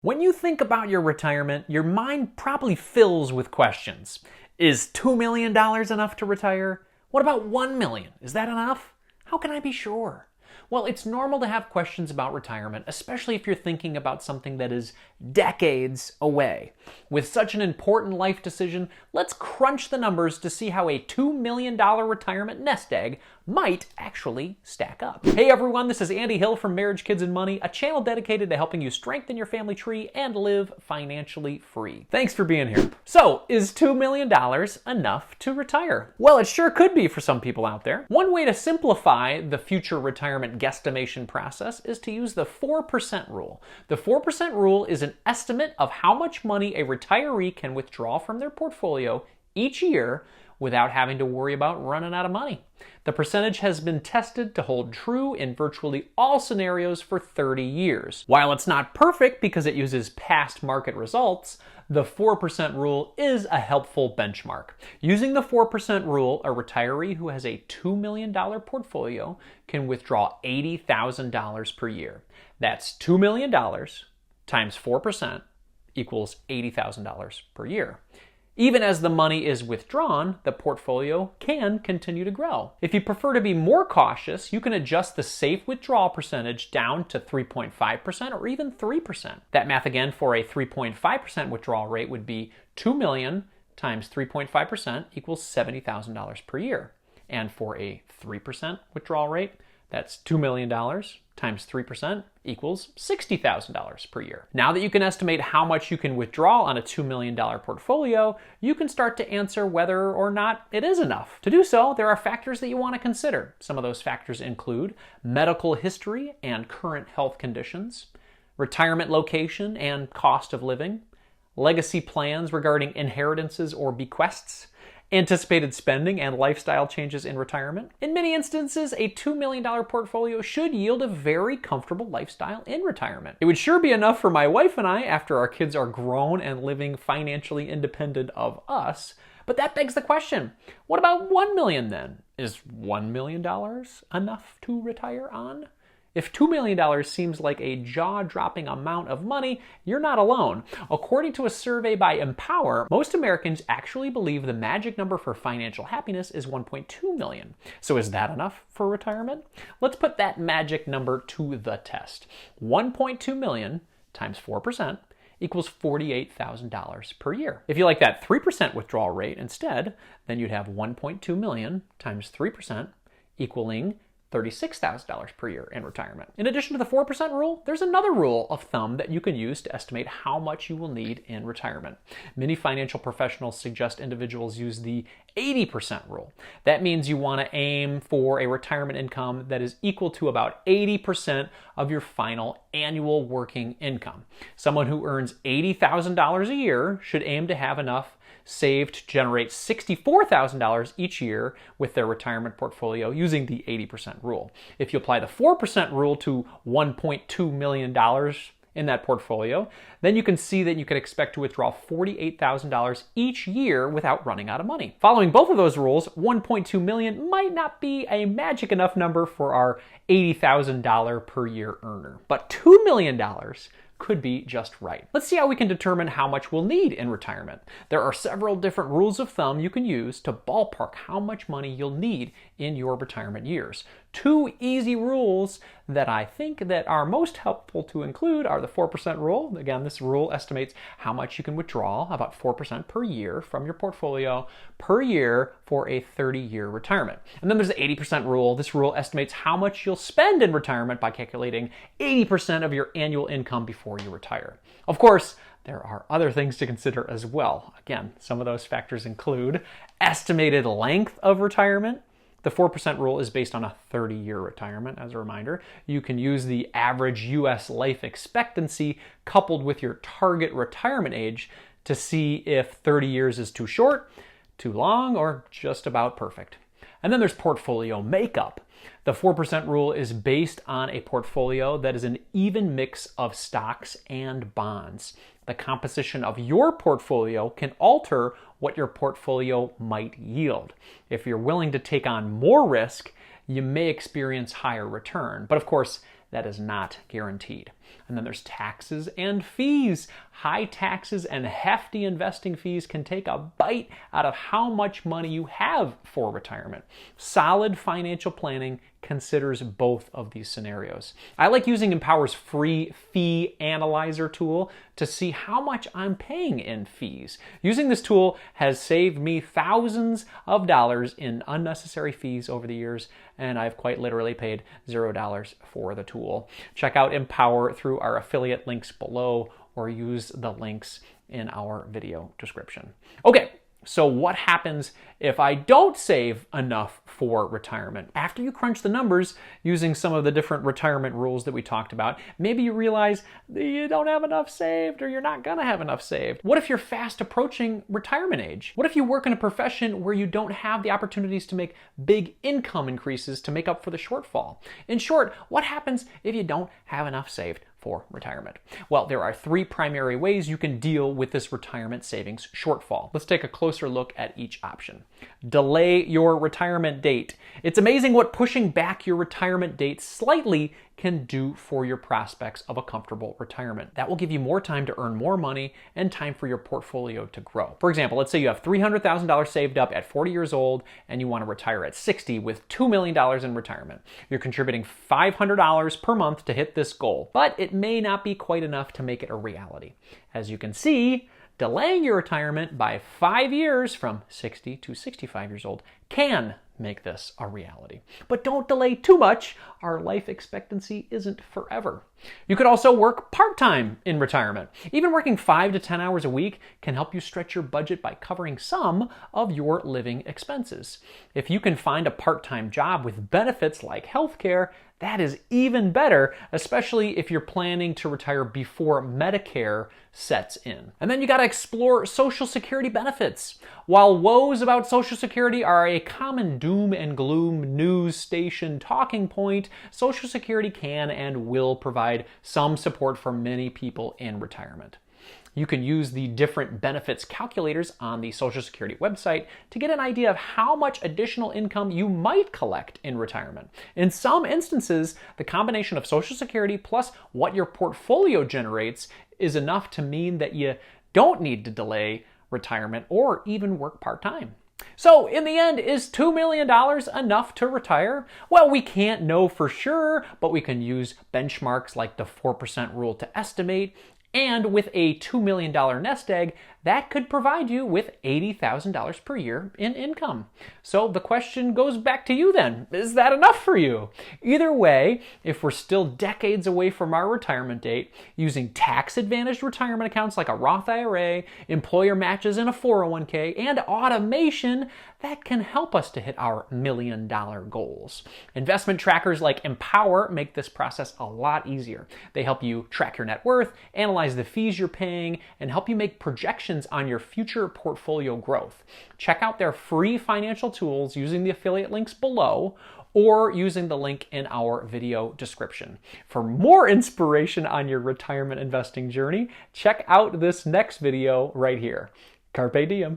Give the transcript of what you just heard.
When you think about your retirement, your mind probably fills with questions. Is $2 million enough to retire? What about $1 million? Is that enough? How can I be sure? Well, it's normal to have questions about retirement, especially if you're thinking about something that is decades away. With such an important life decision, let's crunch the numbers to see how a $2 million retirement nest egg might actually stack up. Hey everyone, this is Andy Hill from Marriage, Kids, and Money, a channel dedicated to helping you strengthen your family tree and live financially free. Thanks for being here. So, is $2 million enough to retire? Well, it sure could be for some people out there. One way to simplify the future retirement guesstimation process is to use the 4% rule. The 4% rule is an estimate of how much money a retiree can withdraw from their portfolio each year without having to worry about running out of money. The percentage has been tested to hold true in virtually all scenarios for 30 years. While it's not perfect because it uses past market results, the 4% rule is a helpful benchmark. Using the 4% rule, a retiree who has a $2 million portfolio can withdraw $80,000 per year. That's $2 million times 4% equals $80,000 per year. Even as the money is withdrawn, the portfolio can continue to grow. If you prefer to be more cautious, you can adjust the safe withdrawal percentage down to 3.5% or even 3%. That math again for a 3.5% withdrawal rate would be $2 million times 3.5% equals $70,000 per year. And for a 3% withdrawal rate, that's $2 million times 3% equals $60,000 per year. Now that you can estimate how much you can withdraw on a $2 million portfolio, you can start to answer whether or not it is enough. To do so, there are factors that you want to consider. Some of those factors include medical history and current health conditions, retirement location and cost of living, legacy plans regarding inheritances or bequests, anticipated spending and lifestyle changes in retirement. In many instances, a $2 million portfolio should yield a very comfortable lifestyle in retirement. It would sure be enough for my wife and I after our kids are grown and living financially independent of us. But that begs the question, what about $1 million then? Is $1 million enough to retire on? If $2 million seems like a jaw-dropping amount of money, you're not alone. According to a survey by Empower, most Americans actually believe the magic number for financial happiness is 1.2 million. So is that enough for retirement? Let's put that magic number to the test. 1.2 million times 4% equals $48,000 per year. If you like that 3% withdrawal rate instead, then you'd have 1.2 million times 3% equaling $36,000 per year in retirement. In addition to the 4% rule, there's another rule of thumb that you can use to estimate how much you will need in retirement. Many financial professionals suggest individuals use the 80% rule. That means you want to aim for a retirement income that is equal to about 80% of your final annual working income. Someone who earns $80,000 a year should aim to have enough saved to generate $64,000 each year with their retirement portfolio using the 80% rule. If you apply the 4% rule to $1.2 million in that portfolio, then you can see that you can expect to withdraw $48,000 each year without running out of money. Following both of those rules, $1.2 million might not be a magic enough number for our $80,000 per year earner, but $2 million could be just right. Let's see how we can determine how much we'll need in retirement. There are several different rules of thumb you can use to ballpark how much money you'll need in your retirement years. Two easy rules that I think that are most helpful to include are the 4% rule. Again, this rule estimates how much you can withdraw, about 4% per year from your portfolio per year for a 30-year retirement. And then there's the 80% rule. This rule estimates how much you'll spend in retirement by calculating 80% of your annual income before you retire. Of course, there are other things to consider as well. Again, some of those factors include estimated length of retirement. The 4% rule is based on a 30-year retirement, as a reminder. You can use the average U.S. life expectancy coupled with your target retirement age to see if 30 years is too short, too long, or just about perfect. And then there's portfolio makeup. The 4% rule is based on a portfolio that is an even mix of stocks and bonds. The composition of your portfolio can alter what your portfolio might yield. If you're willing to take on more risk, you may experience higher return. But of course, that is not guaranteed. And then there's taxes and fees. High taxes and hefty investing fees can take a bite out of how much money you have for retirement. Solid financial planning considers both of these scenarios. I like using Empower's free fee analyzer tool to see how much I'm paying in fees. Using this tool has saved me thousands of dollars in unnecessary fees over the years, and I've quite literally paid $0 for the tool. Check out Empower through our affiliate links below or use the links in our video description. Okay. So what happens if I don't save enough for retirement? After you crunch the numbers using some of the different retirement rules that we talked about, maybe you realize that you don't have enough saved or you're not gonna have enough saved. What if you're fast approaching retirement age? What if you work in a profession where you don't have the opportunities to make big income increases to make up for the shortfall? In short, what happens if you don't have enough saved for retirement? Well, there are three primary ways you can deal with this retirement savings shortfall. Let's take a closer look at each option. Delay your retirement date. It's amazing what pushing back your retirement date slightly can do for your prospects of a comfortable retirement. That will give you more time to earn more money and time for your portfolio to grow. For example, let's say you have $300,000 saved up at 40 years old and you want to retire at 60 with $2 million in retirement. You're contributing $500 per month to hit this goal, but it may not be quite enough to make it a reality. As you can see, delaying your retirement by 5 years from 60 to 65 years old can make this a reality. But don't delay too much. Our life expectancy isn't forever. You could also work part-time in retirement. Even working 5 to 10 hours a week can help you stretch your budget by covering some of your living expenses. If you can find a part-time job with benefits like healthcare, that is even better, especially if you're planning to retire before Medicare sets in. And then you gotta explore Social Security benefits. While woes about Social Security are a common doom and gloom news station talking point, Social Security can and will provide some support for many people in retirement. You can use the different benefits calculators on the Social Security website to get an idea of how much additional income you might collect in retirement. In some instances, the combination of Social Security plus what your portfolio generates is enough to mean that you don't need to delay retirement or even work part-time. So in the end, is $2 million enough to retire? Well, we can't know for sure, but we can use benchmarks like the 4% rule to estimate. And with a $2 million nest egg, that could provide you with $80,000 per year in income. So the question goes back to you then. Is that enough for you? Either way, if we're still decades away from our retirement date, using tax-advantaged retirement accounts like a Roth IRA, employer matches in a 401k, and automation, that can help us to hit our $1 million goals. Investment trackers like Empower make this process a lot easier. They help you track your net worth, analyze the fees you're paying, and help you make projections on your future portfolio growth. Check out their free financial tools using the affiliate links below or using the link in our video description. For more inspiration on your retirement investing journey, check out this next video right here. Carpe diem.